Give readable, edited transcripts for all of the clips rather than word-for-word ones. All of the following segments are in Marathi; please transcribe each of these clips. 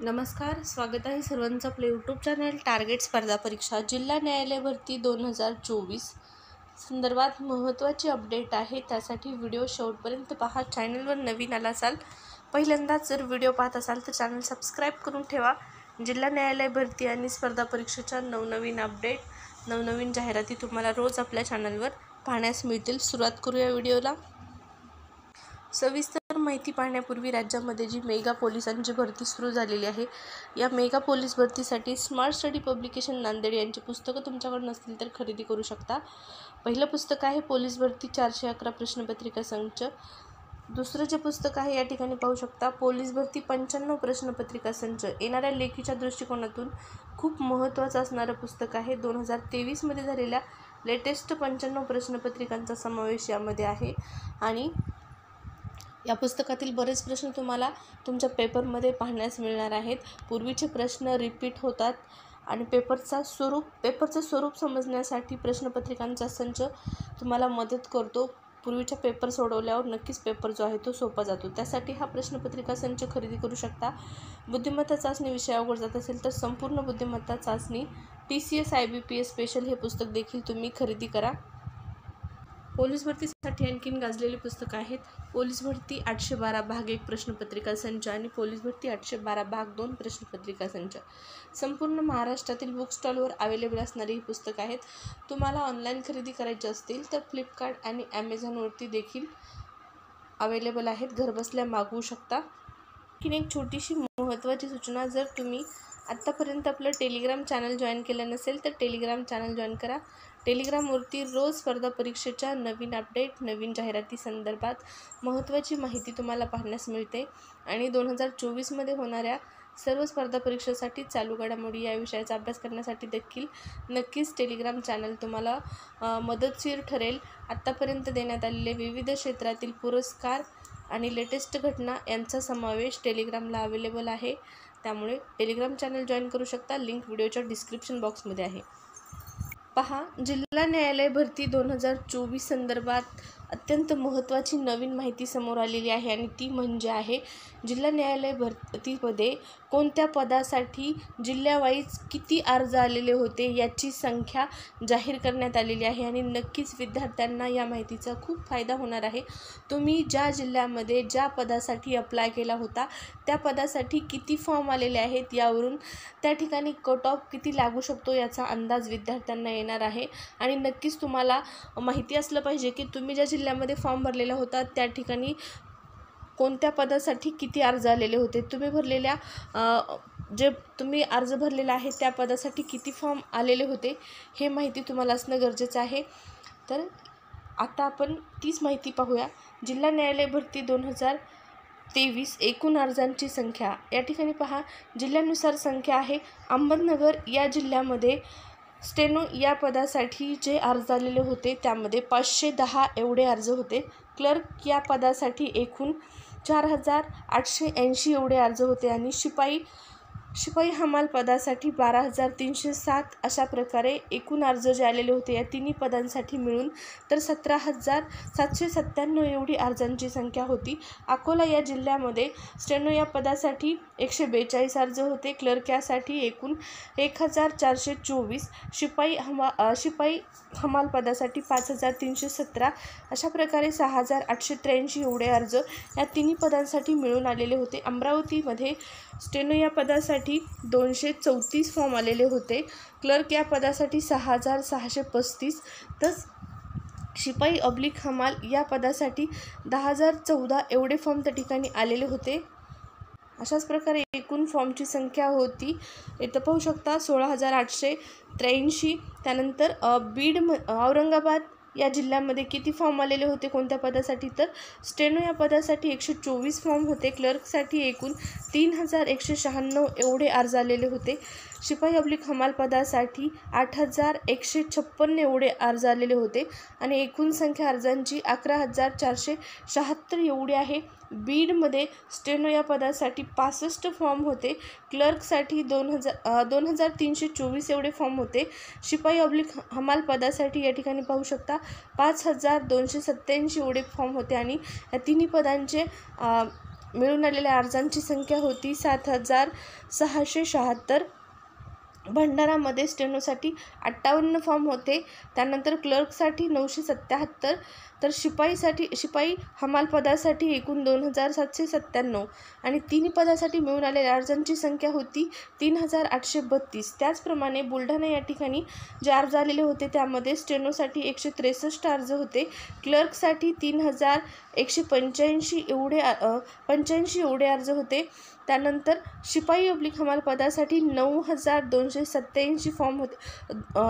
नमस्कार, स्वागत आहे सर्वांचं आपलं यूट्यूब चॅनल टार्गेट स्पर्धा परीक्षा जिल्हा न्यायालय भरती 2024 संदर्भात महत्त्वाची अपडेट आहे. त्यासाठी व्हिडिओ शेवटपर्यंत पहा. चॅनलवर नवीन आला असाल, पहिल्यांदाच जर व्हिडिओ पाहत असाल तर चॅनल सबस्क्राईब करून ठेवा. जिल्हा न्यायालय भरती आणि स्पर्धा परीक्षेच्या नवनवीन अपडेट, नवनवीन जाहिराती तुम्हाला रोज आपल्या चॅनलवर पाहण्यास मिळतील. सुरुवात करूया व्हिडिओला. सविस्तर माहिती पाहण्यापूर्वी राज्यामध्ये जी मेगा पोलिसांची भरती सुरू झालेली आहे, या मेगा पोलीस भरतीसाठी स्मार्ट स्टडी पब्लिकेशन नांदेड यांची पुस्तकं तुमच्याकडे नसतील तर खरेदी करू शकता. पहिलं पुस्तक आहे पोलीस भरती 411 प्रश्नपत्रिका संच. दुसरं जे पुस्तक आहे या ठिकाणी पाहू शकता पोलीस भरती 95 प्रश्नपत्रिका संच. येणाऱ्या लेखीच्या दृष्टिकोनातून खूप महत्त्वाचं असणारं पुस्तक आहे. 2023 झालेल्या लेटेस्ट 95 प्रश्नपत्रिकांचा समावेश यामध्ये आहे आणि या पुस्तकातील बरेच प्रश्न तुम्हाला तुमच्या पेपरमध्ये पाहण्यास मिळणार आहेत. पूर्वीचे प्रश्न रिपीट होतात आणि पेपरचं स्वरूप समजण्यासाठी प्रश्नपत्रिकांचा संच तुम्हाला मदत करतो. पूर्वीच्या पेपर सोडवल्यावर नक्कीच पेपर जो आहे तो सोपा जातो. त्यासाठी हा प्रश्नपत्रिका संच खरेदी करू शकता. बुद्धिमत्ता चाचणी विषय अवघड जात असेल तर संपूर्ण बुद्धिमत्ता चाचणी TCS IBPS स्पेशल हे पुस्तक देखील तुम्ही खरेदी करा. पोलीस भरतीसाठी आणखीन गाजलेली पुस्तकं आहेत. पोलीस भरती 812 भाग 1 प्रश्नपत्रिका संच आणि पोलीस भरती 812 भाग 2 प्रश्नपत्रिका संच. संपूर्ण महाराष्ट्रातील बुक स्टॉलवर अवेलेबल असणारी ही पुस्तकं आहेत. तुम्हाला ऑनलाईन खरेदी करायची असतील तर फ्लिपकार्ट आणि ॲमेझॉनवरती देखील अवेलेबल आहेत. घरबसल्या मागवू शकता. आणखीन एक छोटीशी महत्त्वाची सूचना, जर तुम्ही आत्तापर्यंत आपलं टेलिग्राम चॅनल जॉईन केलं नसेल तर टेलिग्राम चॅनल जॉईन करा. टेलिग्रामवरती रोज स्पर्धा परीक्षेच्या नवीन अपडेट, नवीन जाहिराती संदर्भात महत्त्वाची माहिती तुम्हाला पाहण्यास मिळते आणि 2024 होणाऱ्या सर्व स्पर्धा परीक्षेसाठी चालू घडामोडी या विषयाचा अभ्यास करण्यासाठी देखील नक्कीच टेलिग्राम चॅनल तुम्हाला मदतशीर ठरेल. आत्तापर्यंत देण्यात आलेले विविध क्षेत्रातील पुरस्कार आणि लेटेस्ट घटना यांचा समावेश टेलिग्रामला अवेलेबल आहे. त्यामुळे टेलिग्राम चॅनल जॉईन करू शकता. लिंक व्हिडिओच्या डिस्क्रिप्शन बॉक्समध्ये आहे. पहा, जिल्हा न्यायालय भरती 2024 संदर्भात अत्यंत महत्त्वाची नवीन माहिती समोर आलेली आहे आणि ती म्हणजे आहे जिल्हा न्यायालय भरतीमध्ये कोणत्या पदासाठी जिल्ह्यावाईज किती अर्ज आलेले होते याची संख्या जाहीर करण्यात आलेली आहे आणि नक्कीच विद्यार्थ्यांना या माहितीचा खूप फायदा होणार आहे. तुम्ही ज्या जिल्ह्यामध्ये ज्या पदासाठी अप्लाय केला होता त्या पदासाठी किती फॉर्म आलेले आहेत यावरून त्या ठिकाणी कट ऑफ किती लागू शकतो याचा अंदाज विद्यार्थ्यांना येणार आहे. आणि नक्कीच तुम्हाला माहिती असलं पाहिजे की तुम्ही ज्या जिल्ह्यामध्ये फॉर्म भरलेला होता त्या ठिकाणी कोणत्या पदासाठी किती अर्ज आलेले होते. तुम्ही अर्ज भरलेला आहे त्या पदासाठी किती फॉर्म आलेले होते हे माहिती तुम्हाला असणं गरजेचं आहे. तर आता आपण तीच माहिती पाहूया. जिल्हा न्यायालय भरती 2023 एकूण अर्जांची संख्या या ठिकाणी पहा. जिल्ह्यानुसार संख्या आहे. अहमदनगर या जिल्ह्यामध्ये स्टेनो या पदासाठी जे अर्ज आलेले होते त्यामध्ये 510 एवढे अर्ज होते. क्लर्क या पदासाठी एकूण 4880 एवढे अर्ज होते आणि शिपाई हमाल पदासाठी 12307 अशा प्रकारे एकूण अर्ज जे आलेले होते या तिन्ही पदांसाठी मिळून तर 17797 एवढी अर्जांची संख्या होती. अकोला या जिल्ह्यामध्ये स्टेनो या पदासाठी 142 अर्ज होते. क्लर्क यासाठी एकूण 1424, शिपाई हमाल पदासाठी 5317 अशा प्रकारे 6883 एवढे अर्ज या तिन्ही पदांसाठी मिळून आलेले होते. अमरावतीमध्ये स्टेनो या पदासाठी 234 फॉर्म आलेले होते. क्लर्क या पदासाठी 6635, तर शिपाई हमाल या पदासाठी 10014 एवढे फॉर्म त्या ठिकाणी आलेले होते. अशाच प्रकारे एकूण फॉर्मची संख्या होती. इथं पाहू शकता 16883. त्यानंतर औरंगाबाद या जिल्ह्यामध्ये किती फॉर्म आलेले होते कोणत्या पदासाठी, तर स्टेनो या पदासाठी 124 फॉर्म होते. क्लर्कसाठी एकूण 3196 एवढे अर्ज आलेले होते. शिपाई हमाल पदासाठी 8156 एवढे अर्ज आलेले होते आणि एकूण संख्या अर्जांची 11476 एवढी आहे. बीडमध्ये स्टेनो या पदासाठी 65 फॉर्म होते. क्लर्कसाठी 2324 एवढे फॉर्म होते. शिपाई हमाल पदासाठी या ठिकाणी पाहू शकता 5287 एवढे फॉर्म होते आणि या तिन्ही पदांचे मिळून आलेल्या अर्जांची संख्या होती 7,676. भंडारामध्ये स्टेनोसाठी 58 फॉर्म होते. त्यानंतर क्लर्कसाठी 977. तर शिपाई हमाल पदासाठी एकूण 2,797 आणि तिन्ही पदासाठी मिळून आलेल्या अर्जांची संख्या होती 3,832. त्याचप्रमाणे बुलढाणा या ठिकाणी जे अर्ज आलेले होते त्यामध्ये स्टेनोसाठी 163 अर्ज होते, क्लर्कसाठी 3,185 एवढे अर्ज होते. त्यानंतर शिपाई हमाल पदासाठी 9,287 फॉर्म होते,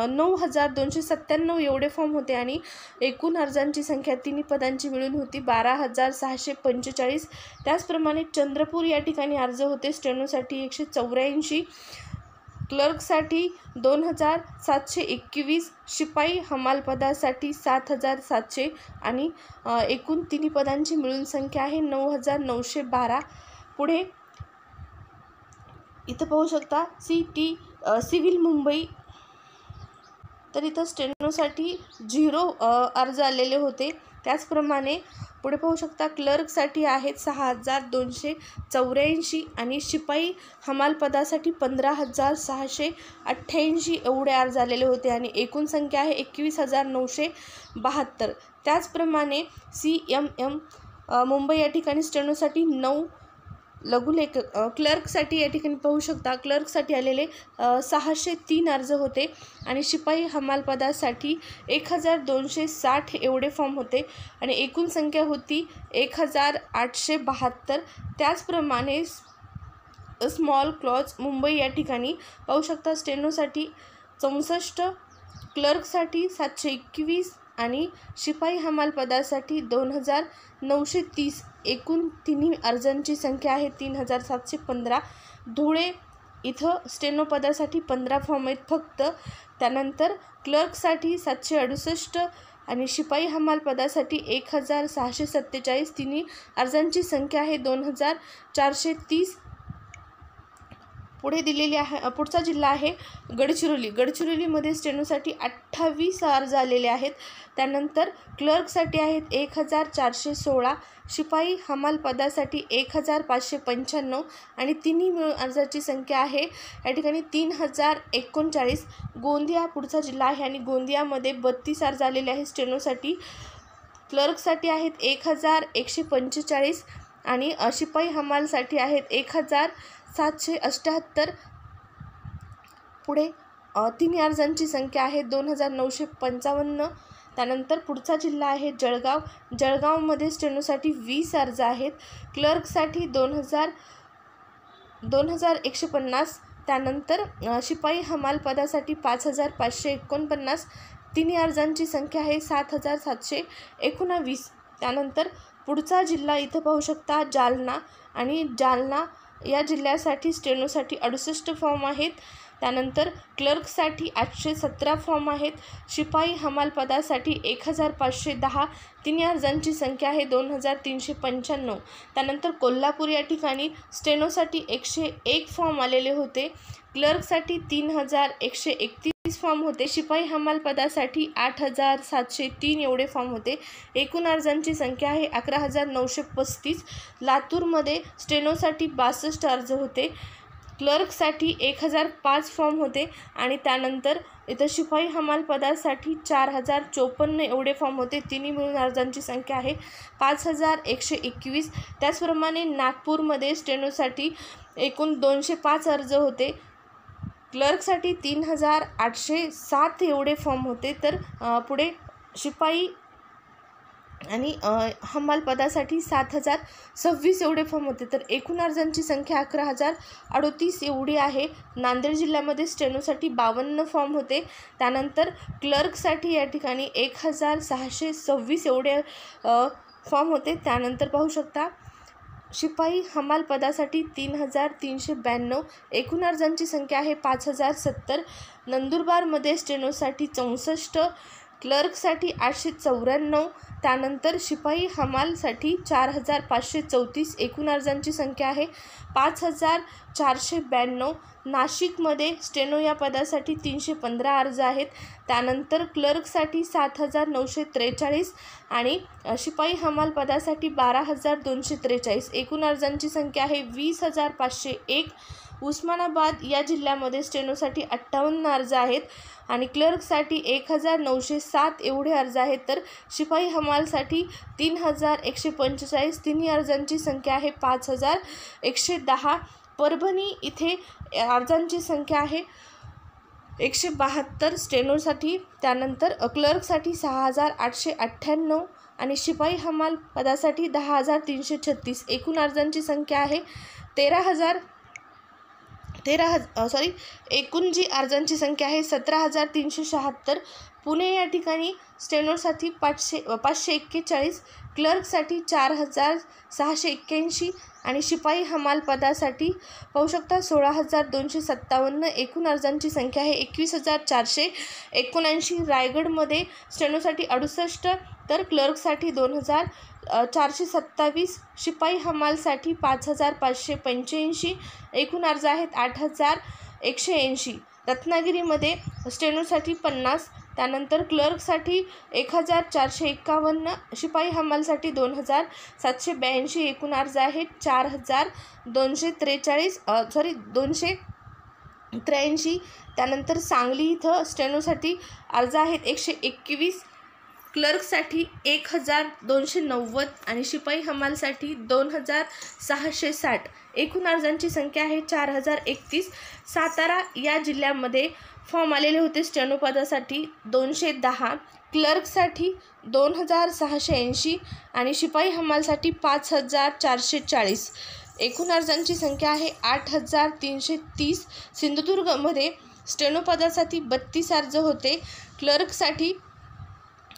9,297 एवढे फॉर्म होते आणि एकूण अर्जांची संख्या तिन्ही पदांची मिळून होती 12,645. त्याचप्रमाणे चंद्रपूर या ठिकाणी अर्ज होते स्टेनोसाठी 184, क्लर्कसाठी 2,721, शिपाई हमाल पदासाठी 7,700 आणि एकूण तिन्ही पदांची मिळून संख्या आहे 9,912. पुढे इथं पाहू शकता सिव्हिल मुंबई. तर इथं स्टेनोसाठी 0 अर्ज आलेले होते. त्याचप्रमाणे पुढे पाहू शकता क्लर्कसाठी आहेत 6,284 आणि शिपाई हमाल पदासाठी 15,688 एवढे अर्ज आलेले होते आणि एकूण संख्या आहे 21,972. त्याचप्रमाणे CMM मुंबई या ठिकाणी स्टेनोसाठी 9 लघुलेख क्लर्कसाठी या ठिकाणी पाहू शकता क्लर्कसाठी आलेले 603 अर्ज होते आणि शिपाई हमाल पदासाठी 1,260 एवढे फॉर्म होते आणि एकूण संख्या होती 1,872. त्याचप्रमाणे स्मॉल क्लॉज मुंबई या ठिकाणी पाहू शकता स्टेनोसाठी 64, क्लर्कसाठी 721 आणि शिपाई हमाल पदासाठी 2,930. एकूण तिन्ही अर्जांची संख्या आहे 3,715. धुळे इथं स्टेनो पदासाठी 15 फॉर्म आहेत फक्त. त्यानंतर क्लर्कसाठी 768 आणि शिपाई हमाल पदासाठी 1,647. तिन्ही अर्जांची संख्या आहे 2,430. पुढे दिलेली आहे पुढचा जिल्हा आहे गडचिरोली. गडचिरोलीमध्ये स्टेनोसाठी 28 अर्ज आलेले आहेत. त्यानंतर क्लर्कसाठी आहेत 1,416, शिपाई हमाल पदासाठी 1,595 आणि तिन्ही मिळून अर्जाची संख्या आहे या ठिकाणी 3,039. गोंदिया पुढचा जिल्हा आहे आणि गोंदियामध्ये 32 अर्ज आलेले आहेत स्टेनोसाठी. क्लर्कसाठी आहेत 1,145 आणि शिपाई हमालसाठी आहेत 1,778. पुढे तिन्ही अर्जांची संख्या आहे 2,955. त्यानंतर पुढचा जिल्हा आहे जळगाव. जळगावमध्ये स्टेनोसाठी 20 अर्ज आहेत. क्लर्कसाठी 2,150. त्यानंतर शिपाई हमाल पदासाठी 5,549. तिन्ही अर्जांची संख्या आहे 7,719. त्यानंतर पुढचा जिल्हा इथं पाहू शकता जालना आणि जालना या जिल्ह्यासाठी स्टेनोसाठी 68 फॉर्म आहेत. त्यानंतर क्लर्कसाठी 817 फॉर्म आहेत. शिपाई हमाल पदासाठी 1,510. तिन्ही अर्जांची संख्या आहे 2,395. त्यानंतर कोल्हापूर या ठिकाणी स्टेनोसाठी 101 फॉर्म आलेले होते. क्लर्कसाठी 3,131 फॉर्म होते. शिपाई हमाल पदासाठी 8,703 एवढे फॉर्म होते. एकूण अर्जांची संख्या आहे 11,935. लातूरमध्ये स्टेनोसाठी 62 अर्ज होते. क्लर्कसाठी 1,005 फॉर्म होते आणि त्यानंतर इथं शिपाई हमाल पदासाठी 4,054 एवढे फॉर्म होते. तिन्ही मिळून अर्जांची संख्या आहे 5,121. त्याचप्रमाणे नागपूरमध्ये स्टेनोसाठी एकूण 205 अर्ज होते. क्लर्कसाठी 3,807 एवढे फॉर्म होते. तर पुढे शिपाई आणि हमाल पदासाठी 7,026 एवढे फॉर्म होते. तर एकूण अर्जांची संख्या 11,038 एवढी आहे. नांदेड जिल्ह्यामध्ये स्टेनोसाठी 52 फॉर्म होते. त्यानंतर क्लर्कसाठी या ठिकाणी 1,626 एवढे फॉर्म होते. त्यानंतर पाहू शकता शिपाई हमाल पदासाठी 3,392. एकूण अर्जांची संख्या आहे 5,070. नंदुरबारमध्ये स्टेनोसाठी 64, क्लर्कसाठी 894, त्यानंतर शिपाई हमालसाठी 4534, एकूण अर्जांची संख्या आहे 5492. नाशिकमध्ये स्टेनो या पदासाठी 315 अर्ज आहेत. त्यानंतर क्लर्कसाठी 7943 आणि शिपाई हमाल पदासाठी 12243, एकूण अर्जांची संख्या आहे 20501. उस्मानाबाद या जिल्ह्यामध्ये स्टेनोसाठी 58 अर्ज आहेत आणि क्लर्कसाठी 1907 एवढे अर्ज आहेत. तर शिपाई हमालसाठी 3145, तिन्ही अर्जांची संख्या आहे 5110. परभणी इथे अर्जांची संख्या आहे 172 स्टेनोसाठी. त्यानंतर क्लर्कसाठी 6898 आणि शिपाई हमाल पदासाठी 10336, एकूण अर्जांची संख्या आहे एकूण जी अर्जांची संख्या आहे 17376. पुणे या ठिकाणी स्टेनोसाठी 541, क्लर्कसाठी 4681 आणि शिपाई हमाल पदासाठी पाहू शकता 16257, एकूण अर्जांची संख्या आहे 21479. रायगडमध्ये स्टेनोसाठी 68 तर क्लर्कसाठी 2427, शिपाई हमालसाठी 5585, एकूण अर्ज आहेत 8180. रत्नागिरीमध्ये स्टेनोसाठी 50, त्यानंतर क्लर्कसाठी 1451, शिपाई हमालसाठी 2782, एकूण अर्ज आहेत 283. त्यानंतर सांगली इथं स्टेनोसाठी अर्ज आहेत 121, क्लर्कसाठी 1290 आणि शिपाई हमालसाठी 2660, एकूण अर्जांची संख्या आहे 4031. सातारा या जिल्ह्यामध्ये फॉर्म आलेले होते स्टेनो पदासाठी 210, क्लर्कसाठी 2680 आणि शिपाई हमालसाठी 5440, एकूण अर्जांची संख्या आहे 8330. सिंधुदुर्गमध्ये स्टेनो पदासाठी 32 अर्ज होते, क्लर्कसाठी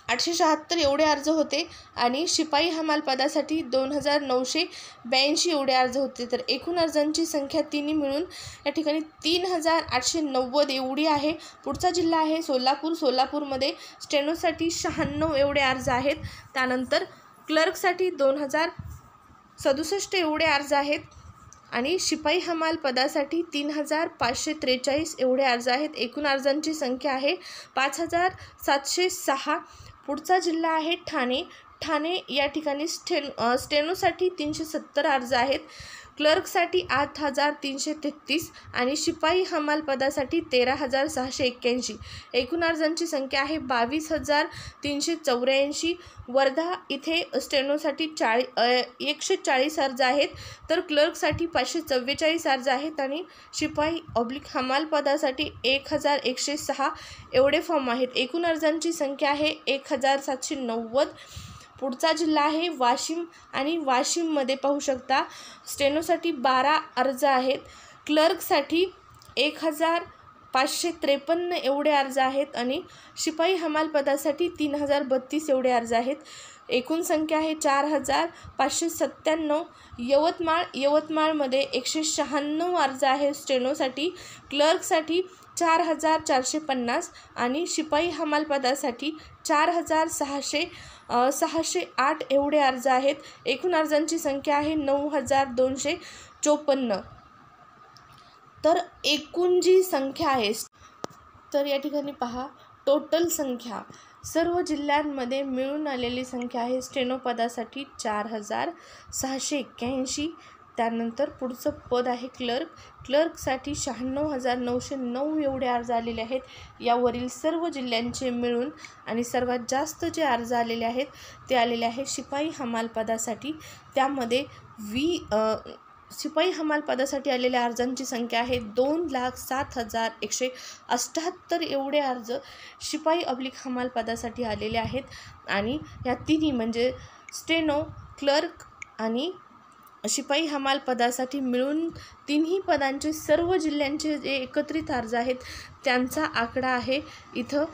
876 एवढे अर्ज होते आणि शिपाई हमाल पदासाठी 2982 एवढे अर्ज होते. तर एकूण अर्जांची संख्या तिन्ही मिळून या ठिकाणी 3890 एवढी आहे. पुढचा जिल्हा आहे सोलापूर. सोलापूरमध्ये स्टेनोसाठी 96 एवढे अर्ज आहेत. त्यानंतर क्लर्कसाठी 2067 एवढे अर्ज आहेत आणि शिपाई हमाल पदासाठी 3543 एवढे अर्ज आहेत. एकूण अर्जांची संख्या आहे 5706. पुढचा जिल्हा आहे ठाणे. ठाणे या ठिकाणी स्टेनोसाठी 370 अर्ज आहेत, क्लर्कसाठी 8333 आणि शिपाई हमाल पदासाठी 13681, एकूण अर्जांची संख्या आहे 22384. वर्धा इथे स्टेनोसाठी 140 अर्ज आहेत, तर क्लर्कसाठी 544 अर्ज आहेत आणि शिपाई हमाल पदासाठी 1106 एवढे फॉर्म आहेत. एकूण अर्जांची संख्या आहे 1790. पुढचा जिल्हा आहे वाशिम आणि वाशिममध्ये पाहू शकता स्टेनोसाठी 12 अर्ज आहेत, क्लर्कसाठी 1553 एवढे अर्ज आहेत आणि शिपाई हमाल पदासाठी 3032 एवढे अर्ज आहेत. एकूण संख्या आहे 4597. यवतमाळमध्ये 196 अर्ज आहेत स्टेनोसाठी, क्लर्कसाठी 4450 आणि शिपाई हमाल पदासाठी 4608 एवढे अर्ज आहेत. एकूण अर्जांची संख्या आहे 9254. तर एकूण जी संख्या आहे तर या ठिकाणी पहा टोटल संख्या सर्व जिल्ह्यांमध्ये मिळून आलेली संख्या आहे स्टेनो पदासाठी 4681. त्यानंतर पुढचं पद आहे क्लर्कसाठी 96909 एवढे अर्ज आलेले आहेत. यावरील सर्व जिल्ह्यांचे मिळून आणि सर्वात जास्त जे अर्ज आलेले आहेत ते आलेले आहेत शिपाई हमाल पदासाठी. त्यामध्ये शिपाई हमाल पदासाठी आलेल्या अर्जांची संख्या आहे 2,07,178 एवढे अर्ज शिपाई हमाल पदासाठी आलेले आहेत. आणि या तिन्ही म्हणजे स्टेनो, क्लर्क आणि शिपाई हमाल पदासाठी मिळून तिन्ही पदांचे सर्व जिल्ह्यांचे जे एकत्रित अर्ज आहेत त्यांचा आकडा आहे इथं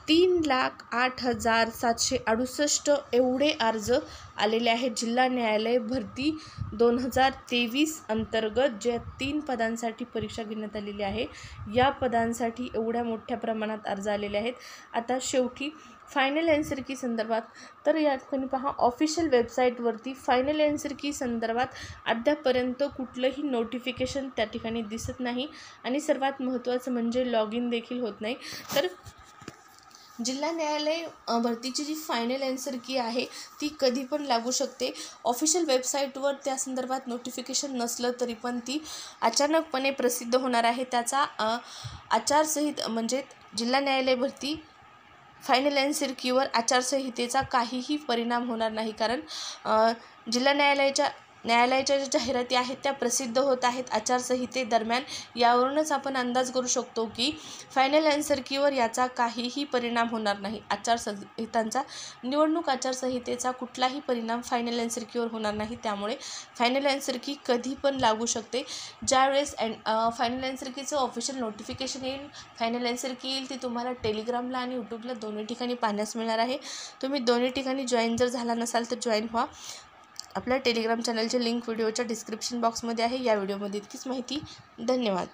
3,08,768 एवढे अर्ज आलेले आहेत जिल्हा न्यायालय भरती 2023 अंतर्गत ज्या 3 पदांसाठी परीक्षा घेण्यात आलेली आहे. या पदांसाठी एवढ्या मोठ्या प्रमाणात अर्ज आलेले आहेत. आता शेवटी फायनल आन्सर की संदर्भात तर या ठिकाणी पहा, ऑफिशियल वेबसाईटवरती फायनल आन्सर की संदर्भात अद्यापर्यंत कुठलंही नोटिफिकेशन त्या ठिकाणी दिसत नाही आणि सर्वात महत्त्वाचं म्हणजे लॉग इन देखील होत नाही. तर जिल्हा न्यायालय भरतीची जी फायनल आन्सर की आहे ती कधी पण लागू शकते. ऑफिशियल वेबसाईटवर त्या संदर्भात नोटिफिकेशन नसलं तरी पण ती अचानकपणे प्रसिद्ध होणार आहे. त्याचा आचारसंहिता म्हणजे जिल्हा न्यायालय भरती फायनल आन्सर कीवर आचारसंहितेचा काहीही परिणाम होणार नाही. कारण जिल्हा न्यायालयाच्या ज्या जाहिराती आहेत त्या प्रसिद्ध होत आहेत आचारसंहितेदरम्यान. यावरूनच आपण अंदाज करू शकतो की फायनल आन्सर कीवर याचा काहीही परिणाम होणार नाही. आचारसंहितांचा निवडणूक आचारसंहितेचा कुठलाही परिणाम फायनल आन्सर कीवर होणार नाही. त्यामुळे फायनल आन्सर की कधी पण लागू शकते. ज्यावेळेस फायनल आन्सर कीचं ऑफिशियल नोटिफिकेशन येईल, फायनल आन्सर की येईल, ती तुम्हाला टेलिग्रामला आणि यूट्यूबला दोन्ही ठिकाणी पाहण्यास मिळणार आहे. तुम्ही दोन्ही ठिकाणी जॉईन जर झाला नसाल तर जॉईन व्हा. आपल्या टेलिग्राम चॅनलची लिंक व्हिडिओच्या डिस्क्रिप्शन बॉक्समध्ये आहे. या व्हिडिओमध्ये इतकीच माहिती. धन्यवाद.